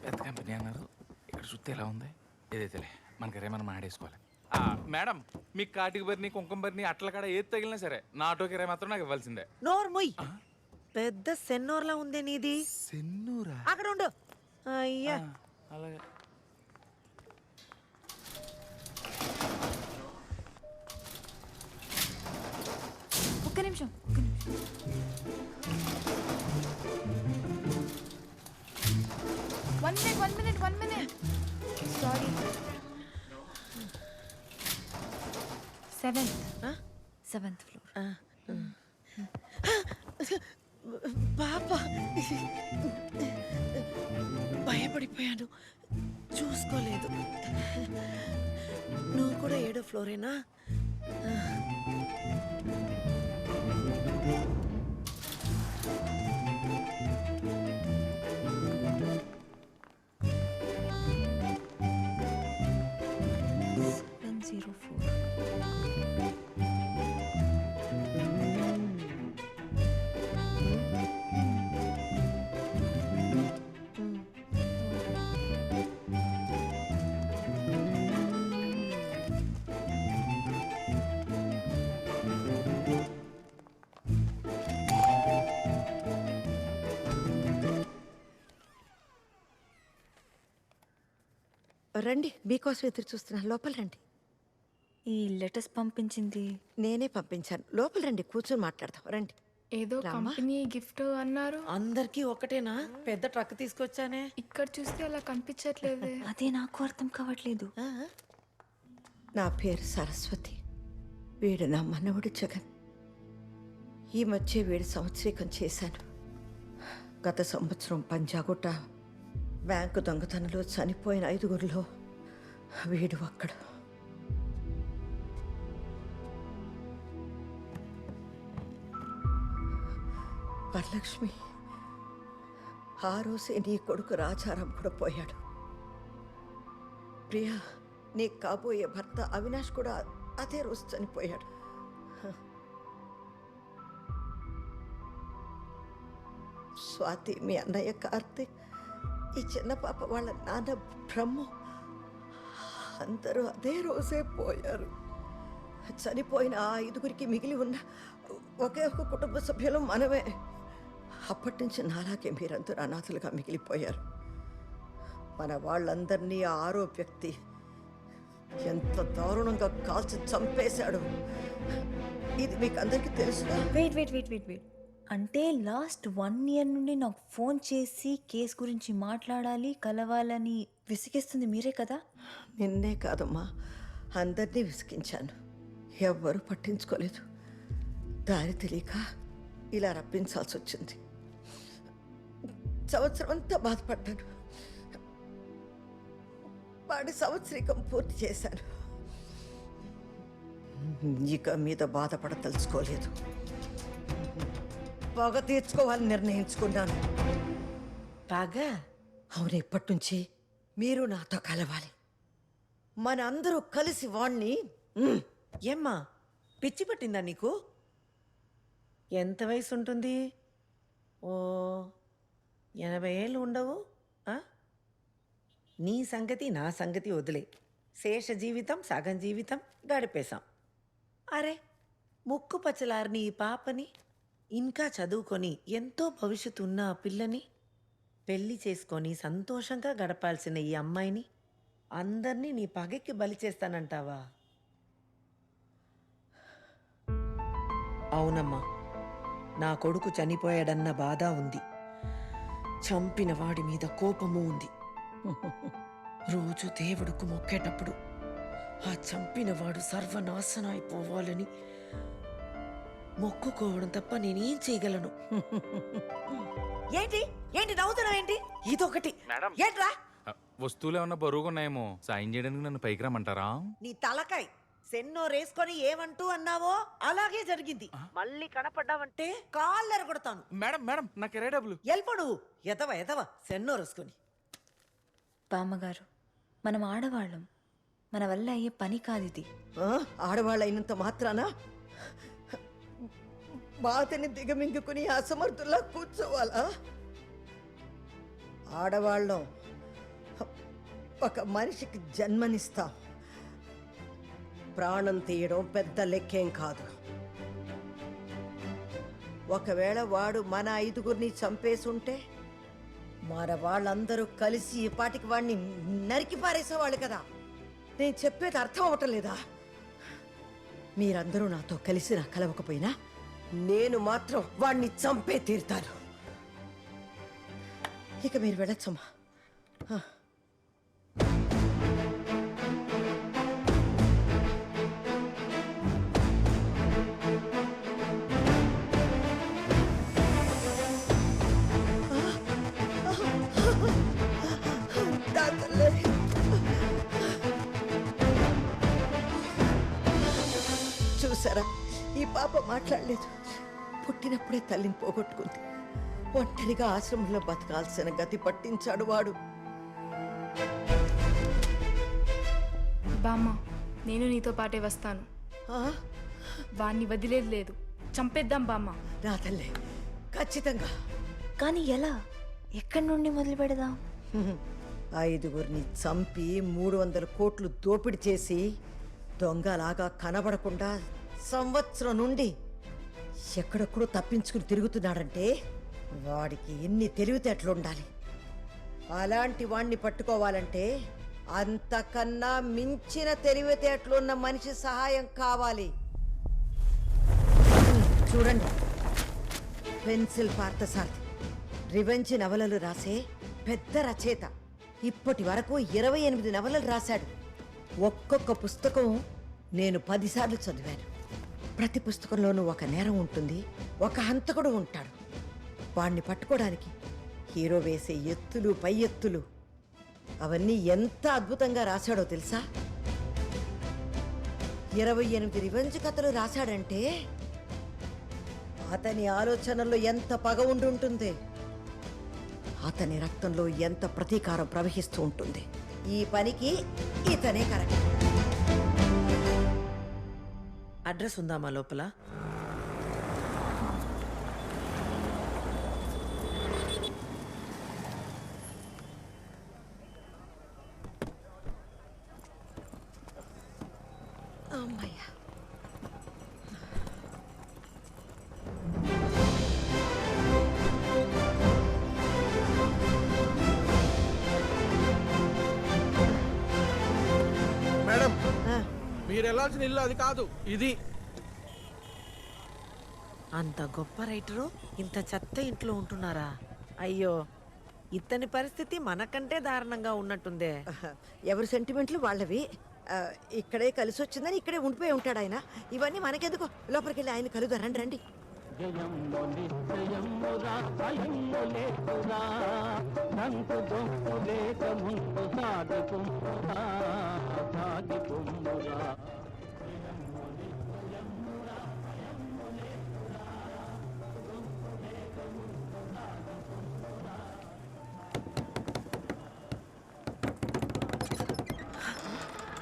పెద్ద కంపెనీ అన్నారు. ఇక్కడ చూస్తే ఎలా ఉంది? ఏదైతేలే మనకి రేమన్నా మాడేసుకోవాలి. మేడం, మీకు కాటికి బరిని కుంకుమ బరిని అట్ల కాడ ఏది తగిలినా సరే నా ఆటోకి రే మాత్రం నాకు ఇవ్వాల్సిందే. నోర్ముయ్. పెద్ద సెన్నోర్లా ఉందే నీది. సెన్నూరా? అక్కడ ఉండు. అయ్యా అలాగే. ఒక్క నిమిషం. 1 minute. Sorry. 7th floor. పాప భయపడిపోయాను, చూసుకోలేదు. నువ్వు కూడా 7వ ఫ్లోరేనా? రండి, మీకోసం ఎదురు చూస్తున్నా. లోపల రండి. ఈ లెటర్స్ పంపించింది నేనే పంపించాను. లోపల రండి, కూర్చొని మాట్లాడదాం. రండి. ఏదో కంపెనీ గిఫ్ట్ అన్నారు. అందరికీ ఒకటేనా? పెద్ద ట్రక్ తీసుకొచ్చానే. ఇక్కడ చూస్తే అలా కనిపించట్లేదే. అదే నాకు అర్థం కావట్లేదు. నా పేరు సరస్వతి. వీడు నా మనవడు జగన్. ఈ మధ్య వీడు సంవత్సరీకం చేశాను. గత సంవత్సరం పంజాగుట్ట బ్యాంకు దొంగతనంలో చనిపోయిన 5గురిలో వీడు ఒక్కడు. వరలక్ష్మి, ఆ రోజే నీ కొడుకు రాజారాం కూడా పోయాడు. ప్రియా, నీ కాబోయే భర్త అవినాష్ కూడా అదే రోజు చనిపోయాడు. స్వాతి, మీ అన్నయ్య కార్తీక్, ఈ చిన్న పాప వాళ్ళ నాన్న బ్రహ్మ, అందరూ అదే రోజే పోయారు. చనిపోయిన ఆ 5గురికి మిగిలి ఉన్న ఒకే ఒక కుటుంబ సభ్యులు మనమే. అప్పటి నుంచి నాలాగే మీరందరూ అనాథలుగా మిగిలిపోయారు. మన వాళ్ళందరినీ ఆ 6వ వ్యక్తి ఎంత దారుణంగా కాల్చి చంపేశాడు. ఇది మీకు అందరికీ తెలుసుగా? వెయిట్. అంటే లాస్ట్ 1 year నుండి నాకు ఫోన్ చేసి కేసు గురించి మాట్లాడాలి, కలవాలని విసిగిస్తుంది మీరే కదా? నిన్నే కాదమ్మా, అందరినీ విసిగించాను. ఎవ్వరూ పట్టించుకోలేదు. దారి తెలియక ఇలా రప్పించాల్సి వచ్చింది. సంవత్సరం అంతా బాధపడ్డాను. వాడి సంవత్సరీకం పూర్తి చేశాను. ఇక మీద బాధపడదలుచుకోలేదు. పగ తీర్చుకోవాలని నిర్ణయించుకున్నాను. పగ? అవును, ఇప్పటి నుంచి మీరు నాతో కలవాలి. మన అందరూ కలిసి వాణ్ణి. ఏమ్మా, పిచ్చి పట్టిందా నీకు? ఎంత వయసు ఉంటుంది? ఓ 80 ఏళ్ళు ఉండవు. నీ సంగతి నా సంగతి వదిలే. శేష జీవితం సగం జీవితం గడిపేశాం. అరే, ముక్కు పచ్చలారిని ఈ పాపని, ఇంకా చదువుకొని ఎంతో భవిష్యత్తు ఉన్న ఆ పిల్లని పెళ్లి చేసుకొని సంతోషంగా గడపాల్సిన ఈ అమ్మాయిని అందరినీ నీ పగకి బలి చేస్తానంటావా? అవునమ్మా, నా కొడుకు చనిపోయాడన్న బాధ ఉంది. చంపిన వాడి మీద కోపము ఉంది. రోజు దేవుడుకు మొక్కేటప్పుడు ఆ చంపిన వాడు సర్వనాశనం అయిపోవాలని మొక్కుకోవడం తప్ప నేనేం చేయగలను? ఏంటి ఏంటి నవ్వుతున్నావు? ఏంటి ఇదొకటి? మేడం, ఏంట్రా? వస్తువులు ఏమన్నా బరువుగా ఉన్నాయేమో, సాయం చేయడానికి నన్ను పైకి రమ్మంటారా? నీ తలకాయ్ సెన్నో రేసుకొని ఏమంటూ అన్నావో అలాగే జరిగింది. మళ్ళీ కనపడ్డావంటే కాళ్ళెర కొడతాను. మేడం నాకు ఎరే డబ్బులు. ఎల్పడు ఎదవ సెన్నో రేసుకొని. బామ్మగారు, మనం ఆడవాళ్ళం, మన వల్ల అయ్యే పని కాదు ఇది. ఆడవాళ్ళు అయినంత మాత్రాన బాధని దిగమింగుకుని అసమర్థుల్లా కూర్చోవాలా? ఆడవాళ్ళం ఒక మనిషికి జన్మనిస్తాం. ప్రాణం తీయడం పెద్ద లెక్కేం కాదు. ఒకవేళ వాడు మన 5గురిని చంపేసుంటే మన వాళ్ళందరూ కలిసి ఈ పాటికి వాడిని నరికి పారేసేవాళ్ళు కదా. నేను చెప్పేది అర్థం అవటం లేదా? మీరందరూ నాతో కలిసి నా కలవకపోయినా నేను మాత్రం వాడిని చంపే తీరుతాను. ఇక మీరు వెళ్ళొచ్చమ్మా. చూసారా, ఈ పాప మాట్లాడలేదు. పుట్టినప్పుడే తల్లిని పోగొట్టుకుంది. ఒంటరిగా ఆశ్రమంలో బతకాల్సిన గతి పట్టించాడు వాడు. బామ్మ, నేను నీతో పాటే వస్తాను. ఆ? వాణ్ణి వదిలేదు లేదు, చంపేద్దాం బామ్మ. నా తల్లి, ఖచ్చితంగా. కానీ ఎలా? ఎక్కడి నుండి మొదలు పెడదాం? 5గురిని చంపి 300 కోట్లు దోపిడీ చేసి దొంగలాగా కనబడకుండా సంవత్సరం నుండి ఎక్కడెక్కడో తప్పించుకుని తిరుగుతున్నాడంటే వాడికి ఎన్ని తెలివితేటలుండాలి. అలాంటి వాణ్ణి పట్టుకోవాలంటే అంతకన్నా మించిన తెలివితేటలున్న మనిషి సహాయం కావాలి. చూడండి, పెన్సిల్ పార్థసారథి రివెంజ్ నవలలు రాసే పెద్ద రచయిత. ఇప్పటి వరకు 28 నవలలు రాశాడు. ఒక్కొక్క పుస్తకం నేను 10 సార్లు చదివాను. ప్రతి పుస్తకంలోనూ ఒక నేరం ఉంటుంది, ఒక హంతకుడు ఉంటాడు. వాణ్ణి పట్టుకోవడానికి హీరో వేసే ఎత్తులు పై ఎత్తులు అవన్నీ ఎంత అద్భుతంగా రాశాడో తెలుసా? 28 రివెంజ్ కథలు రాశాడంటే అతని ఆలోచనల్లో ఎంత పగ ఉండి ఉంటుంది, అతని రక్తంలో ఎంత ప్రతీకారం ప్రవహిస్తూ ఉంటుంది. ఈ పనికి ఇతనే కరెక్ట్. అడ్రస్ ఉందామా లోపల? అమ్మయ్యా. మేడం, ఆ, మీరు వెళ్ళాల్సిన ఇల్లు అది కాదు, ఇది. అంత గొప్ప రైటరు ఇంత చెత్త ఇంట్లో ఉంటున్నారా? అయ్యో, ఇతని పరిస్థితి మనకంటే దారుణంగా ఉన్నట్టుందే. ఎవరి సెంటిమెంట్లు వాళ్ళవి. ఇక్కడే కలిసి వచ్చిందని ఇక్కడే ఉండిపోయి ఉంటాడు ఆయన. ఇవన్నీ మనకెందుకు, లోపలికి వెళ్ళి ఆయన కలుద్దాం. రండి రండి.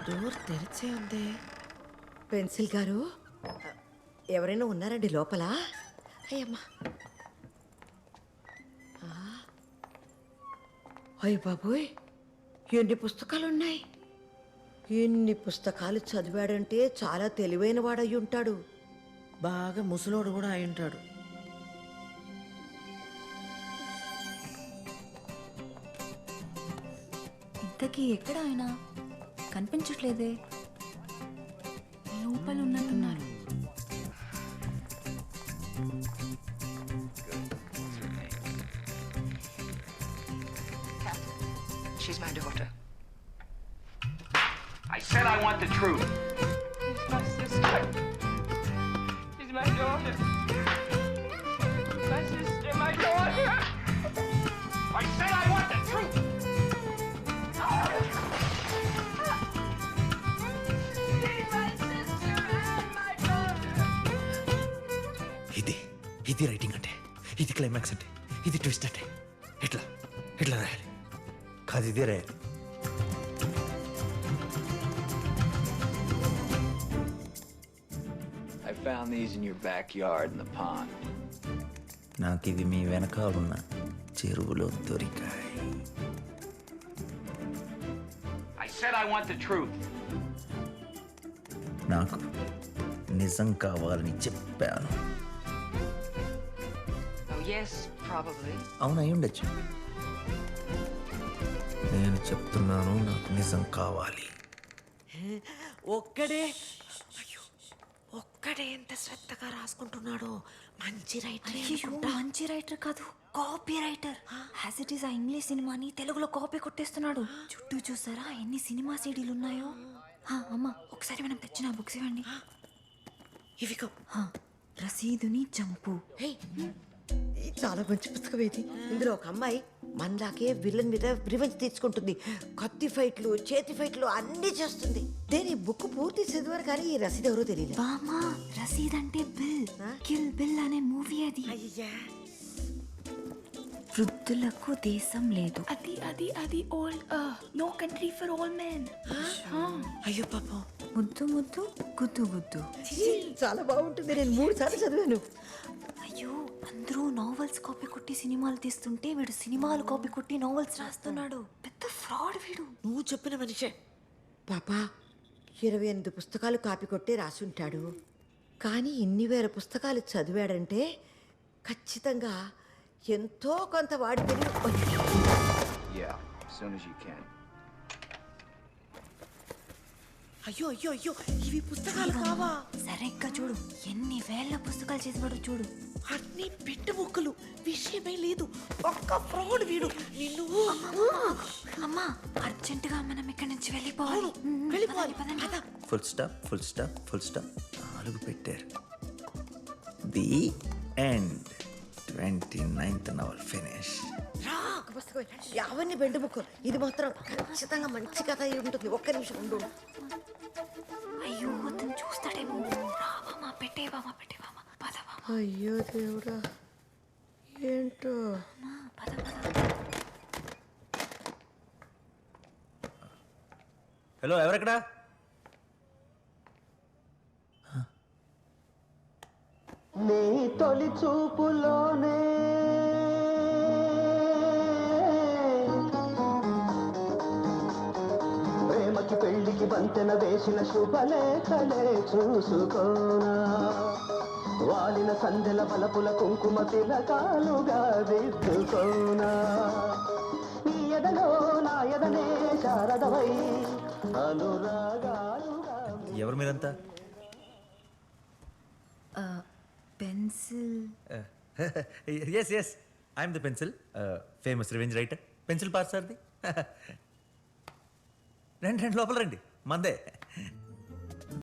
డోర్ తెరిచే ఉంది. పెన్సిల్ గారు, ఎవరైనా ఉన్నారండి లోపల? అయ్యమ్మా. అయ్య బాబోయ్, ఎన్ని పుస్తకాలు ఉన్నాయి! ఎన్ని పుస్తకాలు చదివాడంటే చాలా తెలివైన వాడయ్యి ఉంటాడు. బాగా ముసలోడు కూడా అయి ఉంటాడు. ఇంతకీ ఎక్కడ ఆయన? కనిపించట్లేదే. లోపల ఉన్నట్టున్నారు. She's my daughter. I said I want the truth. She's my sister. She's my daughter. My sister, my daughter. I said I want the truth. She's my sister and my daughter. ఇది writing అంటే, ఇది climax అంటే, ఇది twist అంటే ఎట్లా ఎట్లా రాయాలి? కాదు, ఇదే రాయాలి. I found these in your backyard in the pond. నాకు ఇది మీ వెనకాలన్న చెరువులో దొరికాయి. said I want the truth. నాకు నిజం కావాలని చెప్పాను. Oh, yes, probably. అవును అయి ఉండొచ్చు. నేను చెప్తున్నాను, నాకు నిజం కావాలి. ఒక్కడే అయ్యో ఒక్కడే ఎంత శ్రద్ధగా రాసుకుంటున్నాడో. మంచి రైటర్ అయ్యో మంచి రైటర్ కాదు, copy writer. As it is ఆ ఇంగ్లీష్ సినిమాని తెలుగులో కాపీ కొట్టేస్తున్నాడు. చుట్టూ చూసారా ఎన్ని సినిమా సీడీలు ఉన్నాయో. అమ్మ ఒకసారి మనం తెచ్చిన బుక్స్ ఇవ్వండి. ఇవిగో. రసీదుని చంపు. ఇది చాలా మంచి పుస్తకం. ఇది ఇందులో ఒక అమ్మాయి మనలాగే విలన్ మీద రివెంజ్ తీర్చుకుంటుంది. కత్తి ఫైట్లు, చేతి ఫైట్లు అన్నీ చేస్తుంది. నేను ఈ బుక్ పూర్తి చదివాను కానీ ఈ రసీదు ఎవరో తెలియదు. బామా రసీద్ అంటే బిల్. కిల్ బిల్ అనే మూవీ అది. అయ్యా వృద్ధులకు దేశం లేదు. అది అది అది old no country for all men. అయ్యో పాపం. ముద్దు ముద్దు గుద్దు గుద్దు. చాలా బాగుంటుంది. నేను 3 సార్లు చదివాను. అయ్యో అందరూ నావెల్స్ కాపీ కొట్టి సినిమాలు తీస్తుంటే వీడు సినిమాలు కాపీ కొట్టి నావెల్స్ రాస్తున్నాడు. పెద్ద ఫ్రాడ్ వీడు. నువ్వు చెప్పిన మనిషే. పాపా 28 పుస్తకాలు కాపీ కొట్టే రాసి ఉంటాడు. కానీ ఇన్ని వేల పుస్తకాలు చదివాడంటే ఖచ్చితంగా ఎంతో కొంత వాడి తెలివి. Yeah, as soon as you can. అయ్యో అయ్యో అయ్యో ఇవి పుస్తకాలు కావా? సరిగ్గా చూడు ఎన్ని వేల పుస్తకాలు చేసివాడు చూడు. అన్ని పెట్టు ముక్కలు, విషయమే లేదు. ఒక్క ఫ్రాడ్ వీడు. నిన్ను అమ్మా అర్జెంటుగా మనం ఇక్కడి నుంచి వెళ్ళిపోవాలి. వెళ్ళిపోవాలి. పదండి, పదండి. Full stop, full stop, full stop. 4 పెట్టారు. The end. 29th novel finish. ఒక పుస్తకం అవన్నీ బెండు ముక్కలు. ఇది మాత్రం ఖచ్చితంగా మంచి కథ అయి ఉంటుంది. ఒక్క నిమిషం ఉండు. అయ్యో అతను చూస్తాడేమో. రావమ్మా పెట్టే బామా, పెట్టే బామా. పద బామా. అయ్యో దేవుడా ఏంటో. పద పద. హలో ఎవరెక్కడా? నీ తొలి చూపులోనే ప్రేమకి పెళ్లికి వంతెన వేసిన శుభలేఖలే చూసుకోనా. వాలిన సంధ్యల బలపుల కుంకుమ తిలకాలుగా దిద్దుకోనా. నీ ఎదలో నా ఎదనే శారదవై అనురాగాలుగా. ఎవరు మీరంతా? Pencil. Yes yes I'm the pencil. Famous revenge writer pencil పార్సర్ది. రండి రండి లోపల రండి, మందే.